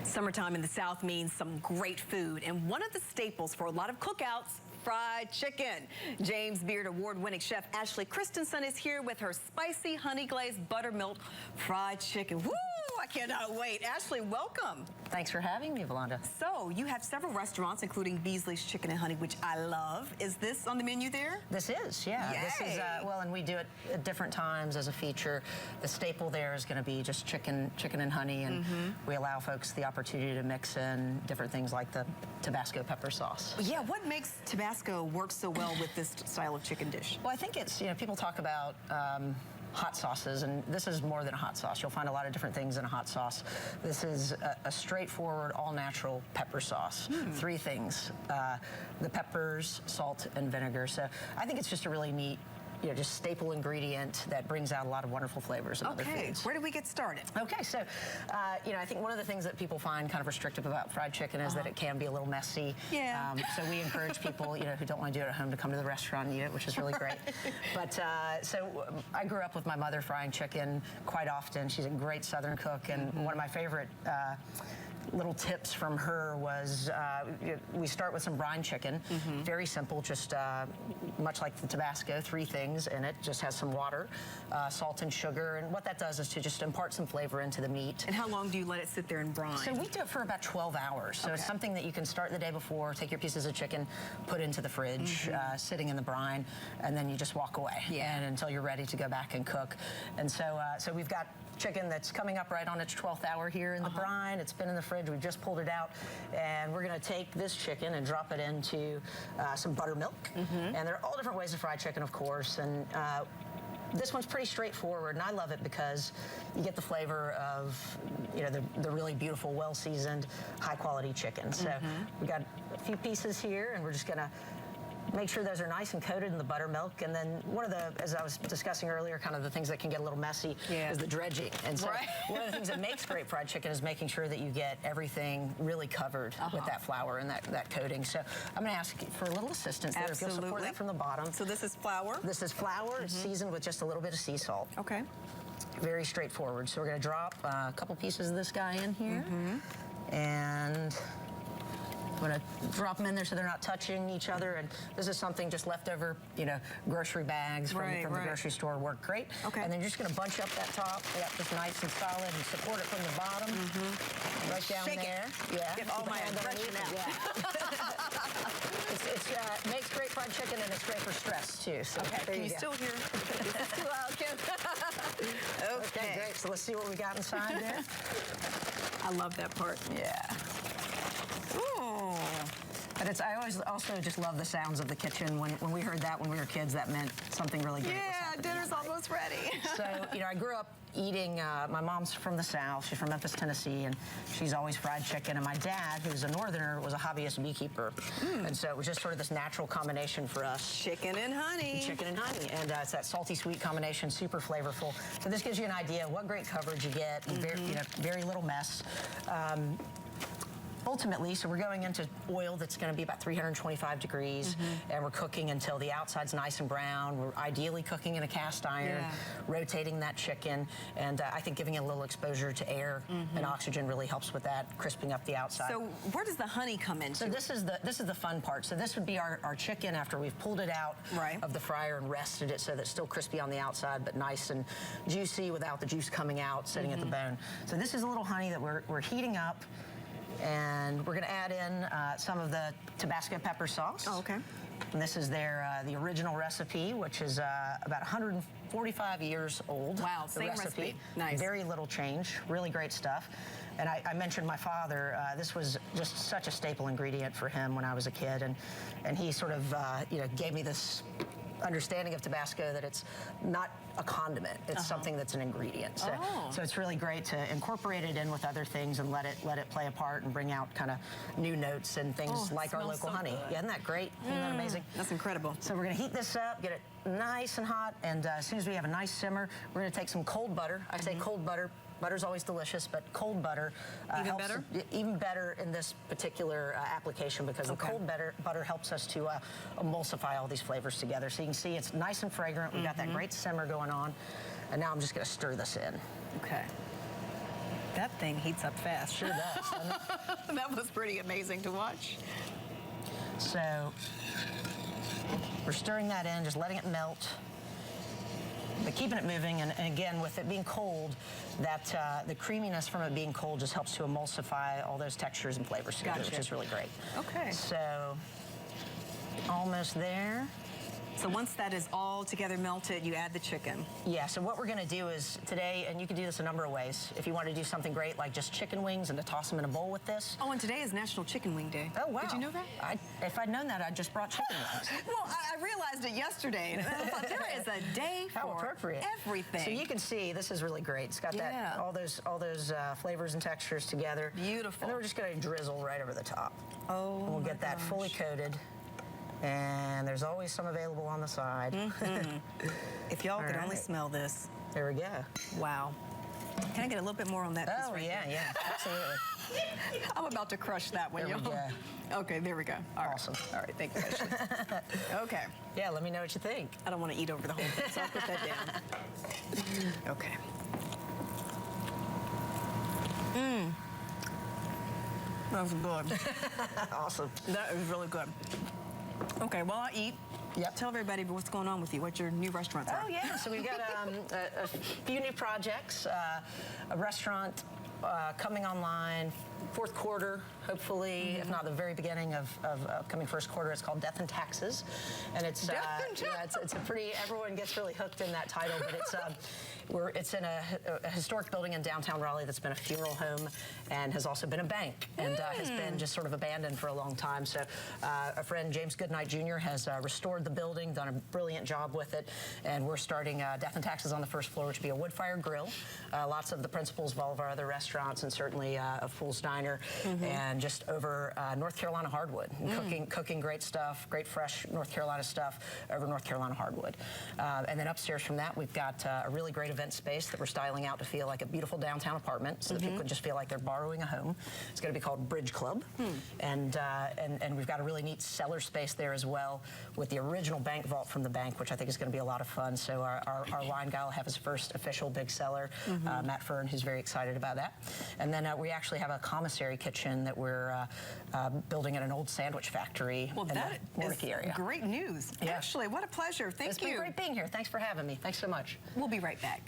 Summertime in the South means some great food, and one of the staples for a lot of cookouts, fried chicken. James Beard award-winning chef Ashley Christensen is here with her spicy honey-glazed buttermilk fried chicken. Woo! I cannot wait. Ashley, welcome. Thanks for having me, Valanda. So, you have several restaurants, including Beasley's Chicken and Honey, which I love. Is this on the menu there? This is, yeah. Yay. This is, well, and we do it at different times as a feature. The staple there is going to be just chicken and honey, and we allow folks the opportunity to mix in different things like the Tabasco pepper sauce. Yeah, what makes Tabasco work so well with this style of chicken dish? Well, I think it's, people talk about hot sauces, and this is more than a hot sauce. You'll find a lot of different things in a hot sauce. This is a straightforward, all-natural pepper sauce. Three things, the peppers, salt, and vinegar. So I think it's just a really neat, just staple ingredient that brings out a lot of wonderful flavors in other foods. Where do we get started? Okay, so, I think one of the things that people find kind of restrictive about fried chicken is that it can be a little messy. Yeah. So we encourage people, who don't want to do it at home to come to the restaurant and eat it, which is really great. But, so I grew up with my mother frying chicken quite often. She's a great Southern cook, and one of my favorite little tips from her was we start with some brine chicken. Very simple, just much like the Tabasco, 3 things in it. Just has some water, salt and sugar, and what that does is to just impart some flavor into the meat. And how long do you let it sit there in brine? So we do it for about 12 hours. So it's something that you can start the day before, take your pieces of chicken, put into the fridge, sitting in the brine, and then you just walk away and until you're ready to go back and cook. And so, so we've got chicken that's coming up right on its 12th hour here in the brine. It's been in the fridge. We just pulled it out, and we're going to take this chicken and drop it into some buttermilk. And there are all different ways to fry chicken, of course, and this one's pretty straightforward, and I love it because you get the flavor of, the really beautiful, well-seasoned, high-quality chicken. So we got a few pieces here, and we're just going to make sure those are nice and coated in the buttermilk. And then one of the, as I was discussing earlier, kind of the things that can get a little messy is the dredging. And so one of the things that makes great fried chicken is making sure that you get everything really covered with that flour and that coating. So I'm going to ask for a little assistance there. If you'll support that from the bottom. So this is flour? This is flour. It's seasoned with just a little bit of sea salt. Okay. Very straightforward. So we're going to drop a couple pieces of this guy in here. And I'm going to drop them in there so they're not touching each other. And this is something just leftover, grocery bags from the grocery store work great. And then you're just going to bunch up that top, just nice and solid, and support it from the bottom, right down there. Get all my aggression out. It makes great fried chicken, and it's great for stress too. So can you still hear? This is too loud, Kim. Okay, great. So let's see what we got inside there. I love that part. Yeah. Ooh. But I always also just love the sounds of the kitchen. When we heard that when we were kids, that meant something really good. Yeah, dinner's almost ready. So, I grew up eating, my mom's from the South. She's from Memphis, Tennessee, and she's always fried chicken. And my dad, who's a Northerner, was a hobbyist beekeeper. And so it was just sort of this natural combination for us. Chicken and honey. Chicken and honey. And it's that salty, sweet combination, super flavorful. So this gives you an idea of what great coverage you get, and very little mess. Ultimately, so we're going into oil that's going to be about 325 degrees, and we're cooking until the outside's nice and brown. We're ideally cooking in a cast iron, rotating that chicken, and I think giving it a little exposure to air and oxygen really helps with that, crisping up the outside. So where does the honey come into? So this is the fun part. So this would be our chicken after we've pulled it out of the fryer and rested it so that it's still crispy on the outside, but nice and juicy without the juice coming out, sitting at the bone. So this is a little honey that we're heating up. And we're going to add in some of the Tabasco pepper sauce. Oh, okay. And this is the original recipe, which is about 145 years old. Wow, same recipe. Nice. Very little change. Really great stuff. And I mentioned my father. This was just such a staple ingredient for him when I was a kid, and he sort of gave me this understanding of Tabasco that it's not a condiment. It's something that's an ingredient. So, so it's really great to incorporate it in with other things and let it play a part and bring out kind of new notes and things like our local honey. Yeah, isn't that great? Isn't that amazing? That's incredible. So we're going to heat this up, get it nice and hot, and as soon as we have a nice simmer, we're going to take some cold butter. I say cold butter. Butter's always delicious, but cold butter even better in this particular application, because the cold butter helps us to emulsify all these flavors together. So you can see it's nice and fragrant. We've got that great simmer going on, and now I'm just going to stir this in. Okay. That thing heats up fast. Sure does, doesn't it? That was pretty amazing to watch. So we're stirring that in, just letting it melt, but keeping it moving. And again, with it being cold, that the creaminess from it being cold just helps to emulsify all those textures and flavors together, Gotcha. which is really great. Okay. So almost there. So once that is all together melted, you add the chicken. Yeah, so what we're going to do is today, and you can do this a number of ways. If you want to do something great like just chicken wings and to toss them in a bowl with this. Oh, and today is National Chicken Wing Day. Oh, wow. Did you know that? If I'd known that, I'd just brought chicken wings. Well, I realized it yesterday. And I thought there is a day How for appropriate. everything. So you can see this is really great. It's got that all those flavors and textures together. Beautiful. And then we're just going to drizzle right over the top. Oh, and we'll get that fully coated. And there's always some available on the side. If y'all could only right. smell this. There we go. Wow. Can I get a little bit more on that piece right there? Yeah, absolutely. I'm about to crush that one, There we y'all. go. Okay, there we go. All right. Awesome. All right, thank you, Ashley. Okay. Yeah, let me know what you think. I don't want to eat over the whole thing, so I'll put that down. Okay. That was good. Awesome. That is really good. Okay, while I eat, tell everybody what's going on with you, what your new restaurants are. Oh, yeah. So we've got a few new projects, a restaurant coming online fourth quarter, hopefully, if not the very beginning of upcoming first quarter. It's called Death and Taxes. And it's, it's a pretty, everyone gets really hooked in that title, but it's in a historic building in downtown Raleigh that's been a funeral home and has also been a bank and has been just sort of abandoned for a long time. So a friend, James Goodnight Jr., has restored the building, done a brilliant job with it, and we're starting Death and Taxes on the first floor, which will be a wood-fired grill. Lots of the principles of all of our other restaurants, and certainly of Fool's Diner, and just over North Carolina hardwood, and cooking great stuff, great fresh North Carolina stuff over North Carolina hardwood. And then upstairs from that, we've got a really great event space that we're styling out to feel like a beautiful downtown apartment, so that people can just feel like they're borrowing a home. It's going to be called Bridge Club, and we've got a really neat cellar space there as well with the original bank vault from the bank, which I think is going to be a lot of fun. So our wine guy will have his first official big cellar, Matt Fern, who's very excited about that. And then we actually have a commissary kitchen that we're building at an old sandwich factory in the Warnicky area. Great news. Yeah. Ashley, what a pleasure. Thank you. It's been great being here. Thanks for having me. Thanks so much. We'll be right back.